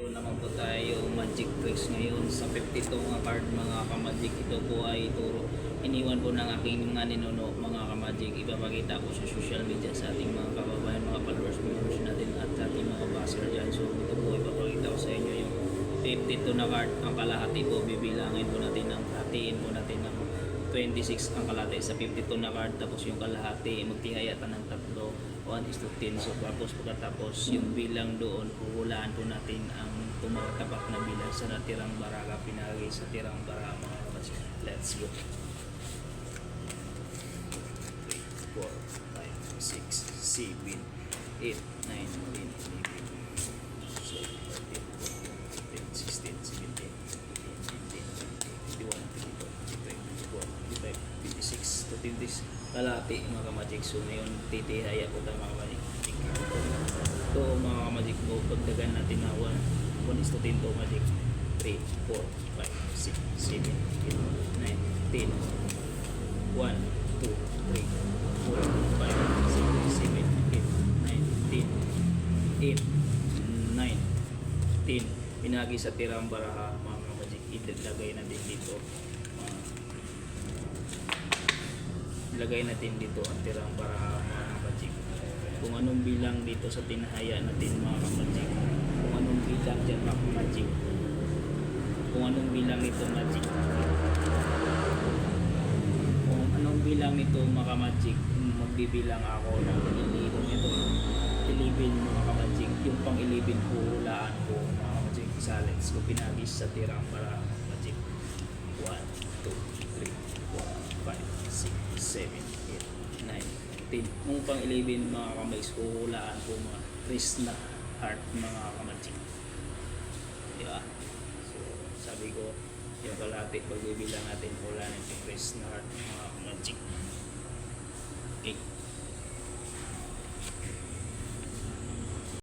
Meron naman po tayo magic tricks ngayon sa 52 nga card mga kamagic. Ito po ay turo. Iniwan po ng aking mga ninuno mga kamagic. Ipapakita ko sa social media sa ating mga kababayan, mga followers, members natin at ating mga buzzer dyan. So ito po ipapakita ko sa inyo yung 52 na card. Ang kalahati po bibilangin po natin, hatiin po natin ng 26 ang kalahati sa 52 na card. Tapos yung kalahati magtihaya pa ng tatlo, 1:10. So tapos pagkatapos yung bilang doon, huhulaan po natin ang tumatapak na bilang sa natirang baraga, pinagay sa tirang baraga mga kapatid. Let's go. 3, 4, 5, 6, 7, 8, 9, 10, 11, 12, 13, 14, 15, 16, 17, 18, 19, 20, 21, 22, 23, 24, 25, 26 to 20 kalahati mga kamagic. So ngayon titihaya po tayo mga kamagic. Ito mga kamagic po, pagdagan natin na 1:10 to magic. 3, 4, 5, 6, 7, 8, 9, 10, 1, 2, 3, 4, 5, 6, 7, 8, 9, 10, 8, 9, 10. Pinagi sa tirang baraha mga kamagic. Ilagay natin dito. Ilagay natin dito ang tirang baraha mga kamagic. Kung anong bilang dito sa tinahaya natin mga kamagic. Kung anong bilang dyan mga kamagic. Kung anong bilang nito magic. Kung anong bilang nito mga kamagic, magbibilang ako ng 11 ito. 11 mga kamagic. Yung pang 11 hulaan ko mga kamagic. Silence ko pinagis sa tirang baraha mga kamagic. 1, 2, 3, 4, 5, 6, 7, 8, 9, 10. Nung pang 11 mga kamagic, hulaan ko mga Chris na heart mga kamagic. Diba? So sabi ko yung kalahati pagbibilang natin hula ng Chris